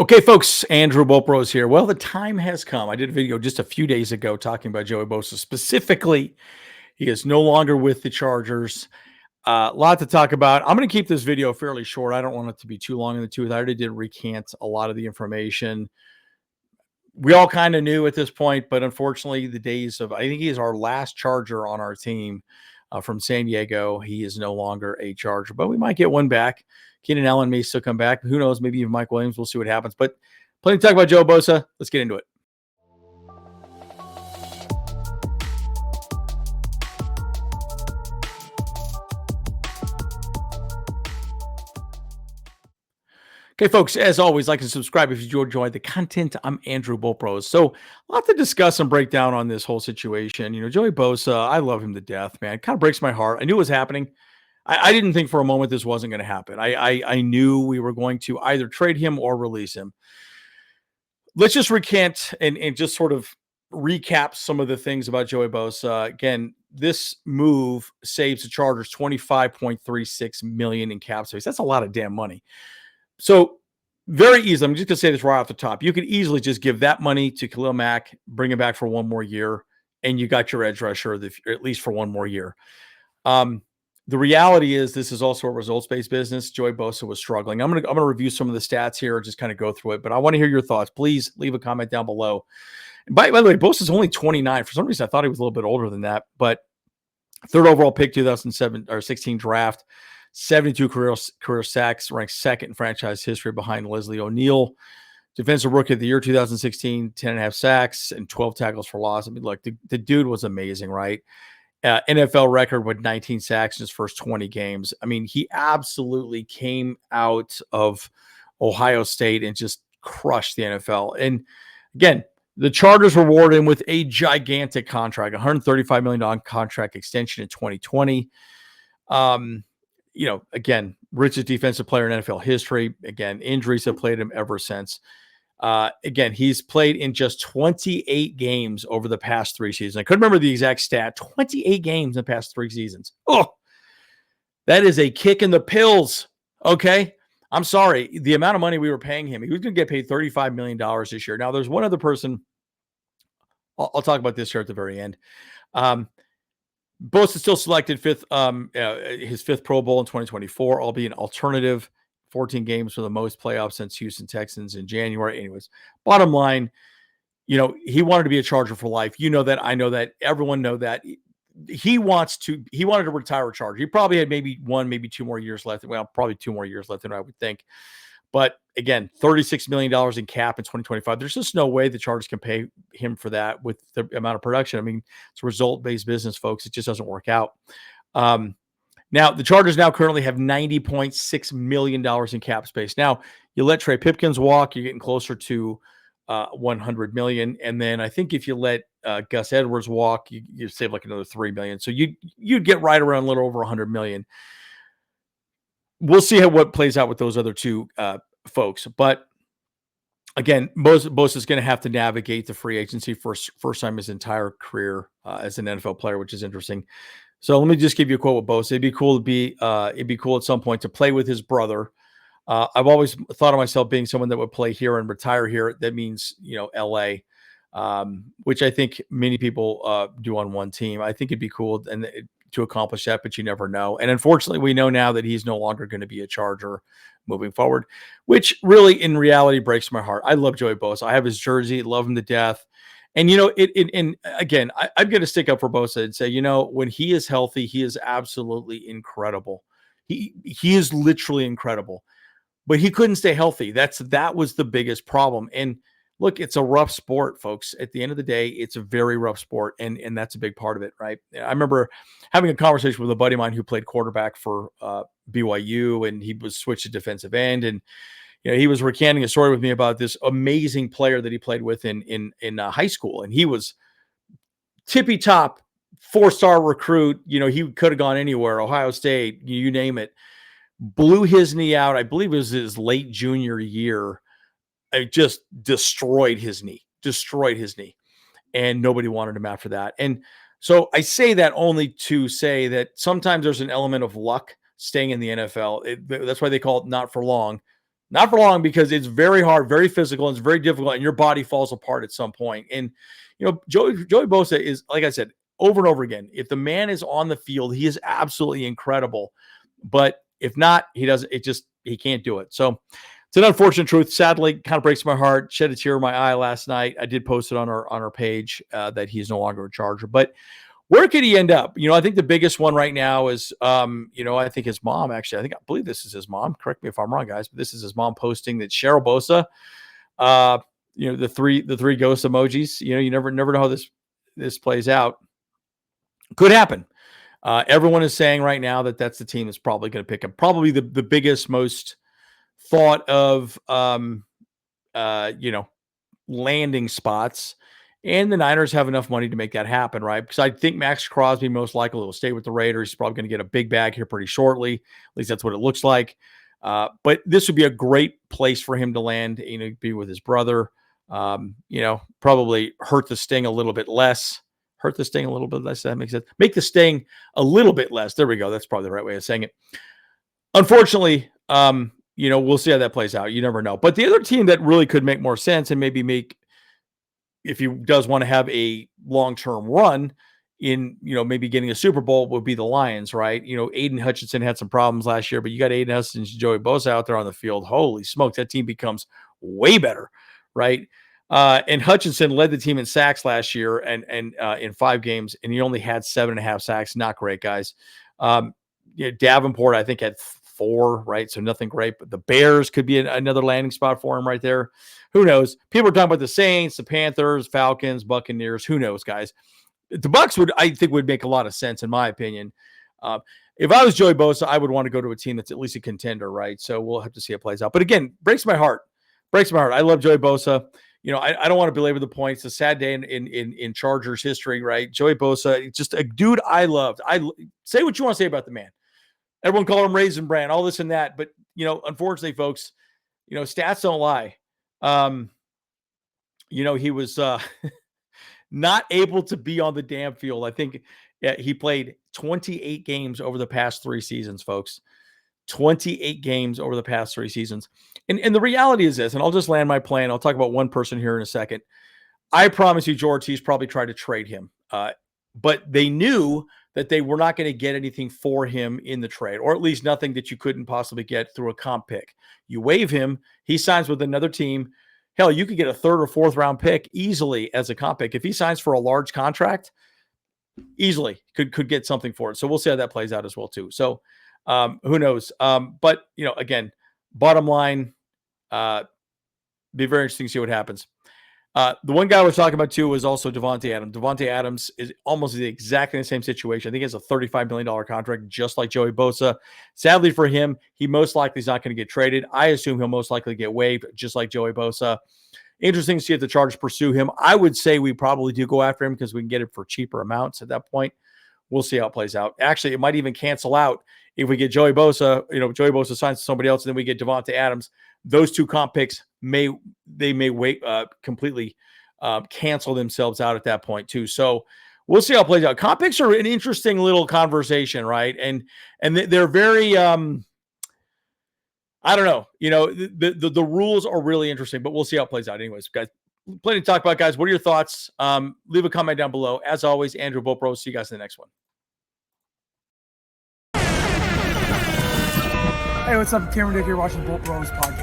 Okay, folks, Andrew Boprose here. Well, the time has come. I did a video just a few days ago talking about Joey Bosa. Specifically, he is no longer with the Chargers. A lot to talk about. I'm going to keep this video fairly short. I don't want it to be too long in the tooth. I already did recant a lot of the information. We all kind of knew at this point, but unfortunately, the days of, I think he is our last Charger on our team from San Diego. He is no longer a Charger, but we might get one back. Keenan Allen may still come back. Who knows? Maybe even Mike Williams. We'll see what happens. But plenty to talk about Joe Bosa. Let's get into it. Okay, folks, as always, like and subscribe if you enjoyed the content. I'm Andrew Boprose. So, a lot to discuss and break down on this whole situation. Joey Bosa, I love him to death, man. It kind of breaks my heart. I knew it was happening. I didn't think for a moment this wasn't going to happen. I knew we were going to either trade him or release him. Let's just recant and just sort of recap some of the things about Joey Bosa. Again, this move saves the Chargers $25.36 million in cap space. That's a lot of damn money. So very easy. I'm just going to say this right off the top. You could easily just give that money to Khalil Mack, bring him back for one more year, and you got your edge rusher, at least for one more year. The reality is this is also a results-based business. Joey Bosa was struggling. I'm gonna review some of the stats here and just kind of go through it, but I want to hear your thoughts. Please leave a comment down below. And by the way, Bosa's only 29. For some reason, I thought he was a little bit older than that, but third overall pick, 2007 or 16 draft. 72 career sacks, ranked second in franchise history behind Leslie O'Neal. Defensive Rookie of the Year 2016, 10.5 sacks and 12 tackles for loss. I mean, look, the dude was amazing, right? NFL record with 19 sacks in his first 20 games. I mean, he absolutely came out of Ohio State and just crushed the NFL. And again, the Chargers rewarded him with a gigantic contract, $135 million contract extension in 2020. Again, richest defensive player in NFL history. Again, injuries have played him ever since. Again, he's played in just 28 games over the past 3 seasons. I couldn't remember the exact stat. 28 games in the past 3 seasons. Oh, that is a kick in the pills. Okay. I'm sorry. The amount of money we were paying him, he was going to get paid $35 million this year. Now, there's one other person. I'll talk about this here at the very end. Bosa still selected his fifth Pro Bowl in 2024, albeit an alternative. 14 games for the most playoffs since Houston Texans in January. Anyways, bottom line, he wanted to be a Charger for life. You know that. I know that. Everyone know that. He wanted to retire a Charger. He probably had maybe 2 more years left. Well, probably 2 more years left than I would think. But again, $36 million in cap in 2025. There's just no way the Chargers can pay him for that with the amount of production. I mean, it's a result-based business, folks. It just doesn't work out. Now, the Chargers now currently have $90.6 million in cap space. Now, you let Trey Pipkins walk, you're getting closer to $100 million. And then I think if you let Gus Edwards walk, you save like another $3 million. So you'd get right around a little over $100 million. We'll see what plays out with those other two folks. But again, Bosa is going to have to navigate the free agency first time his entire career as an NFL player, which is interesting. So let me just give you a quote with Bosa. It'd be cool at some point to play with his brother. I've always thought of myself being someone that would play here and retire here. That means, LA, which I think many people do on one team. I think it'd be cool to accomplish that, but you never know. And unfortunately, we know now that he's no longer going to be a Charger moving forward, which really in reality breaks my heart. I love Joey Bosa. I have his jersey, love him to death. And, and again, I'm going to stick up for Bosa and say, when he is healthy, he is absolutely incredible. He is literally incredible, but he couldn't stay healthy. That was the biggest problem. And look, it's a rough sport, folks. At the end of the day, it's a very rough sport. And that's a big part of it, right? I remember having a conversation with a buddy of mine who played quarterback for BYU, and he was switched to defensive end. And he was recanting a story with me about this amazing player that he played with in high school. And he was tippy top 4-star recruit. He could have gone anywhere, Ohio State, you name it. Blew his knee out. I believe it was his late junior year. It just destroyed his knee. And nobody wanted him after that. And so I say that only to say that sometimes there's an element of luck staying in the NFL. That's why they call it not for long. Not for long, because it's very hard, very physical, and it's very difficult, and your body falls apart at some point. And, Joey Bosa is, like I said, over and over again, if the man is on the field, he is absolutely incredible. But if not, he can't do it. So it's an unfortunate truth. Sadly, kind of breaks my heart. Shed a tear in my eye last night. I did post it on our page that he's no longer a Charger. But where could he end up? I think the biggest one right now is, I think his mom, actually, I believe this is his mom. Correct me if I'm wrong, guys, but this is his mom posting that Cheryl Bosa, the three ghost emojis, you never know how this plays out. Could happen. Everyone is saying right now that that's the team that's probably going to pick up probably the biggest, most thought of, landing spots. And the Niners have enough money to make that happen, right? Because I think Max Crosby most likely will stay with the Raiders. He's probably going to get a big bag here pretty shortly. At least that's what it looks like. But this would be a great place for him to land, be with his brother. Probably hurt the sting a little bit less. That makes sense. Make the sting a little bit less. There we go. That's probably the right way of saying it. Unfortunately, we'll see how that plays out. You never know. But the other team that really could make more sense and maybe if he does want to have a long-term run in, maybe getting a Super Bowl, would be the Lions, right? Aiden Hutchinson had some problems last year, but you got Aiden Hutchinson and Joey Bosa out there on the field. Holy smokes, that team becomes way better, right? And Hutchinson led the team in sacks last year and in 5 games, and he only had 7.5 sacks. Not great, guys. Davenport, I think, had 4, right? So nothing great, but the Bears could be another landing spot for him right there. Who knows? People are talking about the Saints, the Panthers, Falcons, Buccaneers. Who knows, guys? The Bucs would make a lot of sense, in my opinion. If I was Joey Bosa, I would want to go to a team that's at least a contender, right? So we'll have to see how it plays out. But again, breaks my heart. I love Joey Bosa. I don't want to belabor the point. It's a sad day in Chargers history, right? Joey Bosa, just a dude I loved. Say what you want to say about the man. Everyone called him Raisin Bran, all this and that. But, unfortunately, folks, stats don't lie. He was not able to be on the damn field. I think he played 28 games over the past 3 seasons, folks. 28 games over the past 3 seasons. And the reality is this, and I'll just land my plane. I'll talk about one person here in a second. I promise you, George, he's probably tried to trade him. But they knew that they were not going to get anything for him in the trade, or at least nothing that you couldn't possibly get through a comp pick. You waive him, he signs with another team. Hell, you could get a 3rd or 4th round pick easily as a comp pick. If he signs for a large contract, easily could get something for it. So we'll see how that plays out as well too. So who knows? But again, bottom line, be very interesting to see what happens. The one guy I was talking about too was also Davante Adams. Davante Adams is almost exactly the same situation. I think he has a $35 million contract, just like Joey Bosa. Sadly for him, he most likely is not going to get traded. I assume he'll most likely get waived, just like Joey Bosa. Interesting to see if the Chargers pursue him. I would say we probably do go after him because we can get it for cheaper amounts at that point. We'll see how it plays out. Actually, it might even cancel out if we get Joey Bosa. Joey Bosa signs to somebody else, and then we get Davante Adams. Those 2 comp picks may completely cancel themselves out at that point too. So we'll see how it plays out. Comp picks are an interesting little conversation, right? And they're very I don't know. The rules are really interesting, but we'll see how it plays out. Anyways, guys, plenty to talk about, guys. What are your thoughts? Leave a comment down below. As always, Andrew Bopro. See you guys in the next one. Hey, what's up? Cameron Dick here watching Bolt Bros podcast.